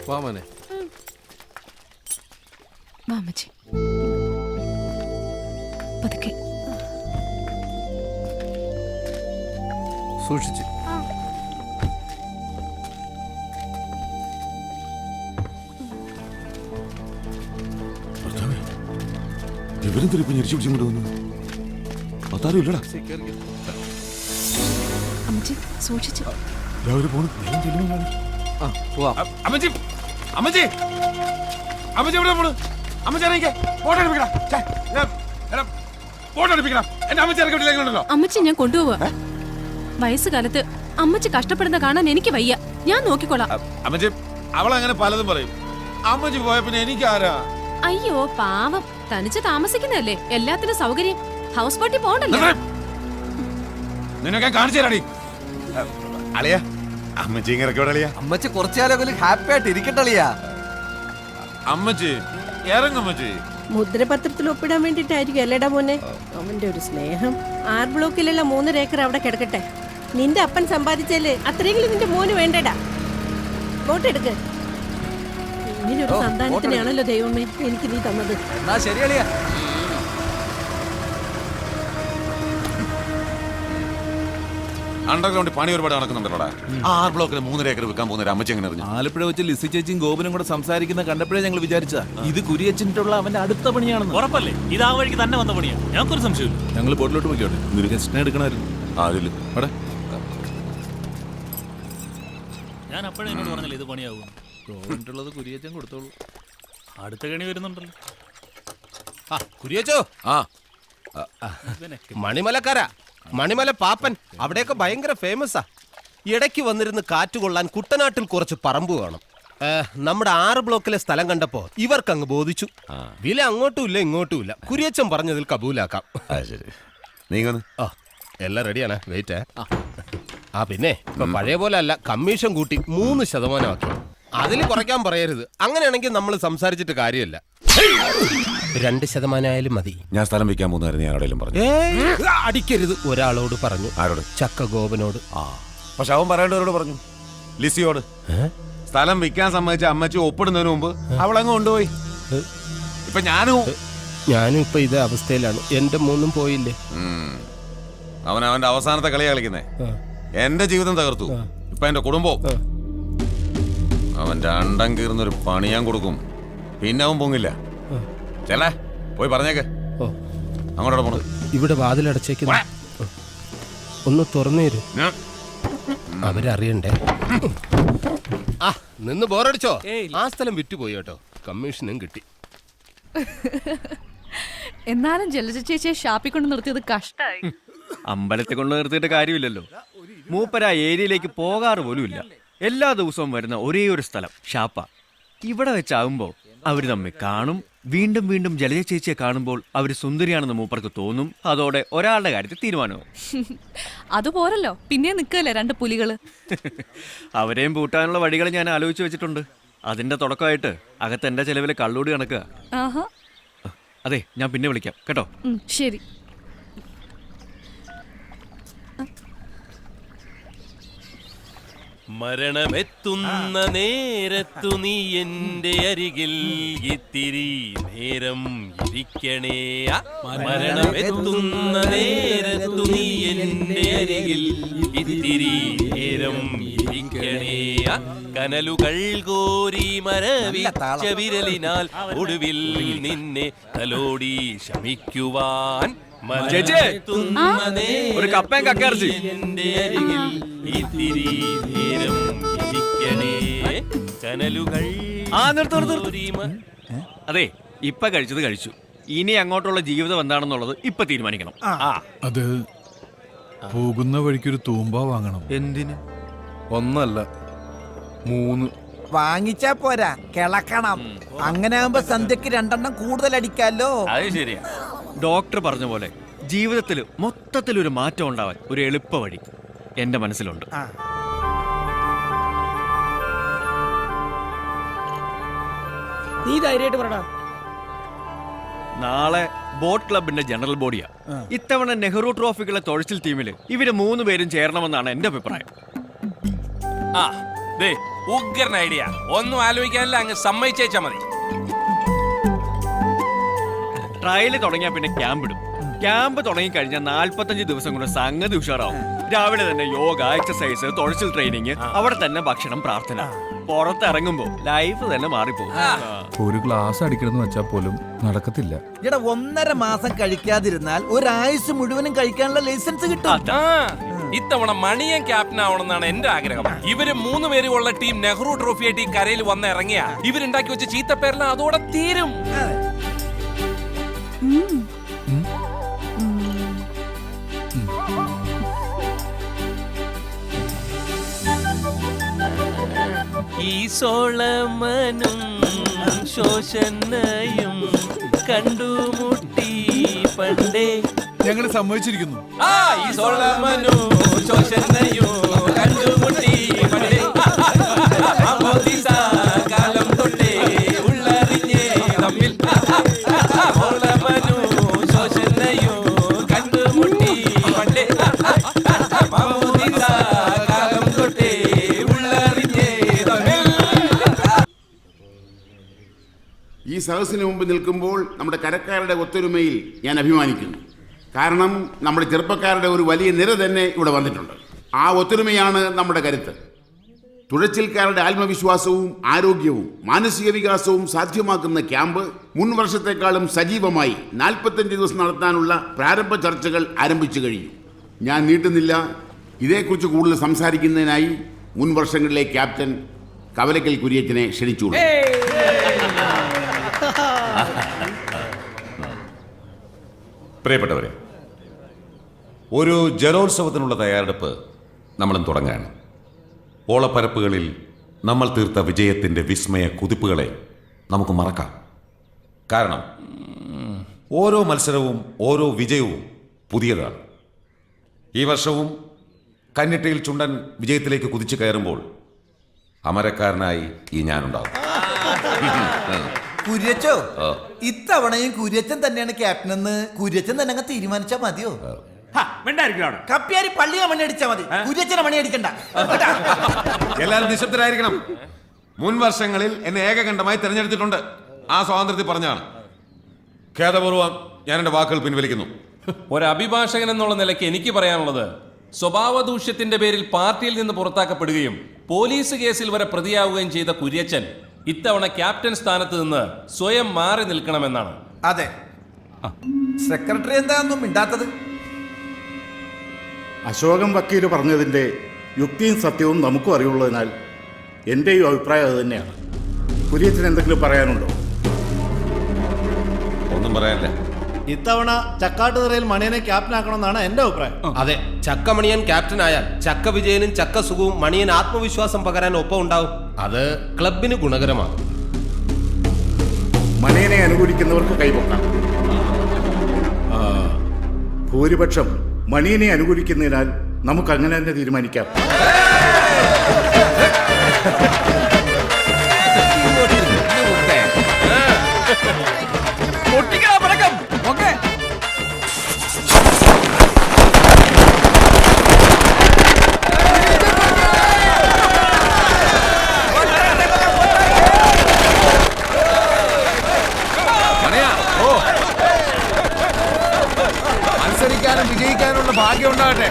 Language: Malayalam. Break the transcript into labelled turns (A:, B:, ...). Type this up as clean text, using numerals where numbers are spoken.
A: വാ മോനെ.
B: വാ അമ്മച്ചി. പതുക്കെ
A: സൂക്ഷിച്ച്.
C: ഇവരെന്തിരിപ്പോ ഞെരിച്ചു പിടിച്ചുകൊണ്ട് വന്നു? അതാരും ഇല്ലടാ.
B: അമ്മച്ചി സൂക്ഷിച്ച്.
C: രാവിലെ പോണു.
D: അമ്മച്ചി അമ്മച്ചി അമ്മച്ചി എവിടെ പോണു? അമ്മച്ചി ഇറങ്ങിക്കേ. ഫോട്ടോ എടുപ്പിക്കണം. ഫോട്ടോ എടുപ്പിക്കണം. എന്റെ അമ്മച്ചി ഇറക്കിട്ടില്ലേക്കുണ്ടല്ലോ.
B: അമ്മച്ചി ഞാൻ കൊണ്ടുപോവാ. വയസ്സുകാലത്ത് അമ്മച്ചി കഷ്ടപ്പെടുന്ന കാണാൻ എനിക്ക് വയ്യ. ഞാൻ നോക്കിക്കോളാം.
D: അമ്മച്ചി അവളങ്ങനെ പലതും പറയും. അമ്മച്ചി പോയ പിന്നെ എനിക്കാരാ?
B: അയ്യോ പാവം, തനിച്ച് താമസിക്കുന്നതല്ലേ, എല്ലാത്തിനും സൗകര്യം. ഹൗസ് ബോട്ടിൽ പോകണ്ടല്ലോ.
D: നിന്നൊക്കെ കാണിച്ചു തരാടി. അളിയാ അമ്മച്ചി ഇറക്കിയോടെ അളിയാ.
A: അമ്മച്ചി കുറച്ചുകാലം ഹാപ്പി ആയിട്ട് ഇരിക്കട്ടളിയാ.
D: അമ്മച്ചി ഇറങ്ങമ്മച്ചി.
E: മുദ്രപത്രത്തിൽ ഒപ്പിടാൻ വേണ്ടിട്ടായിരിക്കും അല്ലേടാ മോനെ അവന്റെ ഒരു സ്നേഹം. 6 ബ്ലോക്കിലുള്ള 3 ഏക്കർ അവിടെ കിടക്കട്ടെ. നിന്റെ അപ്പൻ സമ്പാദിച്ചാല് അത്രയെങ്കിലും നിന്റെ മോന് വേണ്ടടാ. വോട്ടെടുക്ക്. ഇങ്ങനൊരു സന്താനത്തിനാണല്ലോ ദൈവമേ എനിക്ക് നീ തന്നത്.
A: എന്നാ ശരി അളിയാ.
D: അണ്ടർഗ്രൗണ്ടിൽ പണി ഒരുപാട് നടക്കുന്നുണ്ടല്ലോടാ. 6 ബ്ലോക്കിൽ 3 ഏക്കർ വിൽക്കാൻ പോകുന്ന അമ്മച്ചി എങ്ങനെ അറിഞ്ഞു?
F: ആലപ്പുഴ വെച്ച് ലിസി ചേച്ചിയും ഗോപനും കൂടെ സംസാരിക്കുന്ന കണ്ടപ്പോഴേ ഞങ്ങൾ വിചാരിച്ചാ ഇത് കുരിയച്ചിട്ടുള്ള അവന്റെ അടുത്ത പണിയാണെന്ന്.
G: ഉറപ്പല്ലേ ഇത് ആ വഴിക്ക് തന്നെ വന്ന പണിയാ? ഞങ്ങൾക്കൊരു സംശയമില്ല.
F: ഞങ്ങൾ ബോട്ടിലോട്ട് പോയിക്കോട്ടെ. നിനക്ക് ഗസ്റ്റിനെ എടുക്കണമായിരുന്നു.
C: ആരില്ല
F: അവിടെ
G: ഞാൻ അപ്പോഴേ എന്നോട് പറഞ്ഞില്ല ഇത് പണിയാവും.
F: ഗോപനുള്ളത് കുരിയച്ചൻ കൊടുത്തോളൂ.
G: അടുത്ത കണി വരുന്നുണ്ടല്ലോ.
A: കുരിയച്ചോ. മണിമലക്കാരാ, മണിമല പാപ്പൻ അവിടെയൊക്കെ ഭയങ്കര ഫേമസാ. ഇടയ്ക്ക് വന്നിരുന്ന് കാറ്റുകൊള്ളാൻ കുട്ടനാട്ടിൽ കുറച്ച് പറമ്പ് വേണം. നമ്മുടെ 6 ബ്ലോക്കിലെ സ്ഥലം കണ്ടപ്പോ ഇവർക്കങ്ങ് ബോധിച്ചു. വില അങ്ങോട്ടും ഇല്ല ഇങ്ങോട്ടും ഇല്ല. കുരിയച്ചൻ പറഞ്ഞതിൽ കബൂലാക്കാം. എല്ലാം റെഡിയാണ്. വെയിറ്റ്. പിന്നെ ഇപ്പൊ പഴയ പോലെ അല്ല, കമ്മീഷൻ കൂട്ടി 3% ആക്കി. അതിൽ കുറയ്ക്കാൻ പറയരുത്. അങ്ങനെയാണെങ്കിൽ നമ്മൾ സംസാരിച്ചിട്ട് കാര്യമല്ല. 2% ആയാലും മതി.
C: ഞാൻ സ്ഥലം വിൽക്കാൻ പോകുന്നതായിരുന്നു. ഞാൻ ആരോടെങ്കിലും പറഞ്ഞു.
A: അടിക്കരുത്. ഒരാളോട് പറഞ്ഞു.
C: ആരോട്?
A: ചക്ക ഗോപനോട്.
D: പക്ഷെ അവൻ പറയേണ്ടവരോട് പറഞ്ഞു, ലിസിയോട്. സ്ഥലം വിൽക്കാൻ സമ്മതിച്ച അമ്മച്ചി ഒപ്പിടുന്നതിന് മുമ്പ് അവളങ്ങ് കൊണ്ടുപോയി. ഇപ്പൊ
A: ഞാനും ഇപ്പൊ ഇതേ അവസ്ഥയിലാണ്. എന്റെ 3 പോയില്ലേ.
D: അവൻ അവന്റെ അവസാനത്തെ കളിയാ കളിക്കുന്നേ. എന്റെ ജീവിതം തകർത്തു. ഇപ്പൊ എന്റെ കുടുംബവും. അവന്റെ അണ്ടം കീർന്നൊരു പണി ഞാൻ കൊടുക്കും. പിന്നെ അവൻ പൊങ്ങില്ല. ചെല്ലേ പോയി പറഞ്ഞേക്ക്. അങ്ങോട്ട് പോണു.
A: ഇവിടെ വാതിലടച്ചേക്കുന്ന ഒന്ന് തുറന്നേരും. അവരറിയണ്ടേ. നിന്ന് ബോറടിച്ചോ? ആ സ്ഥലം വിറ്റുപോയി കേട്ടോ. കമ്മീഷനും കിട്ടി.
B: എന്നാലും ജലജ ചേച്ചിയെ ഷാപ്പിൽ കൊണ്ട് നിർത്തിയത് കഷ്ടായി.
H: അമ്പലത്തെ കൊണ്ട് നിർത്തിയിട്ട് കാര്യമില്ലല്ലോ. മൂപ്പര ഏരിയയിലേക്ക് പോകാറ് പോലുമില്ല. എല്ലാ ദിവസവും വരുന്ന ഒരേ ഒരു സ്ഥലം ഷാപ്പ. ഇവിടെ വെച്ചാകുമ്പോൾ അവർ തമ്മിൽ കാണും. വീണ്ടും വീണ്ടും ജലജ ചേച്ചിയെ കാണുമ്പോൾ അവർ സുന്ദരിയാണെന്ന് മൂപ്പർക്ക് തോന്നും. അതോടെ ഒരാളുടെ കാര്യത്തിൽ തീരുമാനവും.
B: അതുപോരല്ലോ, പിന്നെ നിൽക്കല്ലേ 2 പുലികള്.
H: അവരെയും പൂട്ടാനുള്ള വഴികൾ ഞാൻ ആലോചിച്ച് വെച്ചിട്ടുണ്ട്. അതിന്റെ തുടക്കമായിട്ട് അകത്ത് എന്റെ ചെലവിലെ കള്ളൂടി കണക്കുക. അതെ, ഞാൻ പിന്നെ വിളിക്കാം കേട്ടോ.
B: ശരി.
G: മരണമെത്തുന്ന നേരത്തു നീ എന്റെ അരികിൽ ഇത്തിരി നേരം ഇരിക്കണേ. മരണമെത്തുന്ന നേരത്തു നീ എന്റെ അരികിൽ ഇത്തിരി നേരം ഇരിക്കണേ. കനലുകൾ കോരി മരവിച്ച വിരലിനാൽ ഒടുവിൽ നിന്നെ തലോടി ശമിക്കുവാൻ
H: ഒരു കപ്പയും കക്കയിറച്ചി. അതെ, ഇപ്പൊ കഴിച്ചത് കഴിച്ചു. ഇനി അങ്ങോട്ടുള്ള ജീവിതം എന്താണെന്നുള്ളത് ഇപ്പൊ തീരുമാനിക്കണം.
F: അത് പോകുന്ന വഴിക്കൊരു തൂമ്പ വാങ്ങണം.
H: എന്തിന്?
F: 1 അല്ല 3
I: വാങ്ങിച്ചാ പോരാ, കിളക്കണം. അങ്ങനെ ആകുമ്പോ സന്ധ്യക്ക് 2 കൂടുതൽ അടിക്കാലോ.
H: അത് ശരിയാ. ഡോക്ടർ പറഞ്ഞ പോലെ ജീവിതത്തിൽ മൊത്തത്തിലൊരു മാറ്റം ഉണ്ടാവാൻ ഒരു എളുപ്പ വഴി എന്റെ മനസ്സിലുണ്ട്.
I: നീ ധൈര്യമായിട്ട് പറടാ.
H: നാളെ ബോട്ട് ക്ലബിന്റെ ജനറൽ ബോഡിയാ. ഇത്തവണ നെഹ്റു ട്രോഫിക്കുള്ള തുഴച്ചിൽ ടീമില് ഇവര് 3 പേരും ചേരണമെന്നാണ് എന്റെ അഭിപ്രായം.
G: ഉഗ്രൻ ഐഡിയ. ഒന്നും ആലോചിക്കാനില്ല, അങ്ങ് സമ്മതിച്ചേച്ചാ മതി.
H: ട്രയല് തുടങ്ങിയാൽ പിന്നെ ക്യാമ്പ് ഇടും. ക്യാമ്പ് തുടങ്ങി കഴിഞ്ഞാൽ 45 ദിവസം കൊണ്ട് സംഗതി ഉഷാറാവും. രാവിലെ തന്നെ യോഗ, എക്സസൈസ്, തുഴച്ചിൽ ട്രെയിനിങ്, അവിടെ തന്നെ ഭക്ഷണം, പ്രാർത്ഥന. പുറത്തിറങ്ങുമ്പോ ലൈഫ് തന്നെ മാറിപ്പോകും.
F: ഒരു ഗ്ലാസ് അടിക്കണമെന്ന് വെച്ചാൽ പോലും നടക്കത്തില്ല.
I: എടാ 1.5 മാസം കഴിക്കാതിരുന്നാൽ ഒരാഴ്ച മുഴുവനും കഴിക്കാനുള്ള ലൈസൻസ് കിട്ടും.
G: ഇത്തവണ മണിയൻ ക്യാപ്റ്റൻ ആവണമെന്നാണ് എന്റെ ആഗ്രഹം. ഇവര് 3 പേരുള്ള ടീം നെഹ്റു ട്രോഫി ആയിട്ട് ഈ കരയിൽ വന്ന് ഇറങ്ങിയ ഇവരുണ്ടാക്കി വെച്ച ചീത്തപ്പേരെല്ലാം അതോടെ തീരും. ഈ സോളമനും ശോഷനയും കണ്ടുമുട്ടി പണ്ടേ
F: ഞങ്ങൾ സമ്മതിച്ചിരിക്കുന്നു.
G: ഈ സോളമനും ശോഷനയും കണ്ടുമുട്ടി പണ്ടേ കാലം തൊട്ടേ ഉള്ളറിഞ്ഞേ തമ്മിൽ. സോളമനും ശോഷനയും കണ്ടുമുട്ടി പണ്ടേ കാലം തൊട്ടേ ഉള്ളറിഞ്ഞേ തമ്മിൽ.
J: ഈ സദസ്സിന് മുമ്പ് നിൽക്കുമ്പോൾ നമ്മുടെ കരക്കാരുടെ ഒത്തൊരുമയിൽ ഞാൻ അഭിമാനിക്കുന്നു. കാരണം നമ്മുടെ ചെറുപ്പക്കാരുടെ ഒരു വലിയ നിര തന്നെ ഇവിടെ വന്നിട്ടുണ്ട്. ആ ഒത്തൊരുമയാണ് നമ്മുടെ കരുത്ത്. തുഴച്ചിൽക്കാരുടെ ആത്മവിശ്വാസവും ആരോഗ്യവും മാനസിക വികാസവും സാധ്യമാക്കുന്ന ക്യാമ്പ് മുൻ വർഷത്തെക്കാളും സജീവമായി 45 ദിവസം നടത്താനുള്ള പ്രാരംഭ ചർച്ചകൾ ആരംഭിച്ചു കഴിഞ്ഞു. ഞാൻ നീട്ടുന്നില്ല. ഇതേക്കുറിച്ച് കൂടുതൽ സംസാരിക്കുന്നതിനായി മുൻ വർഷങ്ങളിലെ ക്യാപ്റ്റൻ കവലക്കൽ കുര്യച്ചനെ ക്ഷണിച്ചുകൊള്ളു.
D: പ്രിയപ്പെട്ടവരെ, ഒരു ജലോത്സവത്തിനുള്ള തയ്യാറെടുപ്പ് നമ്മളും തുടങ്ങുകയാണ്. ഓളപ്പരപ്പുകളിൽ നമ്മൾ തീർത്ത വിജയത്തിൻ്റെ വിസ്മയ കുതിപ്പുകളെ നമുക്ക് മറക്കാം. കാരണം ഓരോ മത്സരവും ഓരോ വിജയവും പുതിയതാണ്. ഈ വർഷവും കന്നിട്ടയിൽ ചുണ്ടൻ വിജയത്തിലേക്ക് കുതിച്ചു കയറുമ്പോൾ അമരക്കാരനായി ഈ ഞാനുണ്ടാവും.
I: കുര്യച്ചോ, ഇത്തവണയും കുര്യച്ചൻ തന്നെയാണ് ക്യാപ്റ്റൻ എന്ന് കുര്യച്ചൻ തന്നെ അങ്ങ് തീരുമാനിച്ചാ മതിയോ? കപ്പ്യാരി പള്ളിയെ മണി അടിച്ചാ മതി, കുര്യച്ചനെ മണി അടിക്കണ്ട.
D: എല്ലാവരും നിശബ്ദരായിരിക്കണം. മുൻ വർഷങ്ങളിൽ എന്നെ ഏകകണ്ഠമായി തിരഞ്ഞെടുത്തിട്ടുണ്ട്. ആ സ്വാതന്ത്ര്യത്തിൽ പറഞ്ഞാണ്. ഖേദപൂർവ്വം ഞാൻ എൻ്റെ വാക്കുകൾ പിൻവലിക്കുന്നു.
G: ഒരു അഭിഭാഷകൻ എന്നുള്ള നിലയ്ക്ക് എനിക്ക് പറയാനുള്ളത്, സ്വഭാവദൂഷ്യത്തിന്റെ പേരിൽ പാർട്ടിയിൽ നിന്ന് പുറത്താക്കപ്പെടുകയും പോലീസ് കേസിൽ വരെ പ്രതിയാവുകയും ചെയ്ത കുര്യച്ചൻ ഇത്തവണ ക്യാപ്റ്റൻ സ്ഥാനത്ത് നിന്ന് സ്വയം മാറി നിൽക്കണമെന്നാണ്.
I: അതെ, സെക്രട്ടറി എന്താണെന്നും മിണ്ടാത്തത്?
J: അശോകൻ വക്കീല് പറഞ്ഞതിൻ്റെ യുക്തിയും സത്യവും നമുക്കും അറിയുള്ളതിനാൽ എൻ്റെയും അഭിപ്രായം അത് തന്നെയാണ്. കുര്യച്ചന് എന്തെങ്കിലും പറയാനുണ്ടോ?
D: ഒന്നും പറയാനില്ല.
A: ഇത്തവണ ചക്കാട്ടുതറയിൽ മണിയനെ ക്യാപ്റ്റൻ ആക്കണമെന്നാണ് എന്റെ അഭിപ്രായം. അതെ, ചക്കമണിയൻ ക്യാപ്റ്റൻ ആയാൽ ചക്ക വിജയനും ചക്ക സുഖവും മണിയൻ ആത്മവിശ്വാസം പകരാൻ ഒപ്പം ഉണ്ടാവും. അത് ക്ലബിന് ഗുണകരമാകും.
J: മണിയനെ അനുകൂലിക്കുന്നവർക്ക് കൈപൊക്കാം. ഭൂരിപക്ഷം മണിയനെ അനുകൂലിക്കുന്നതിനാൽ നമുക്ക് അങ്ങനെ തന്നെ തീരുമാനിക്കാം.
D: മത്സരിക്കാനും വിജയിക്കാനുള്ള ഭാഗ്യം ഉണ്ടാകട്ടെ.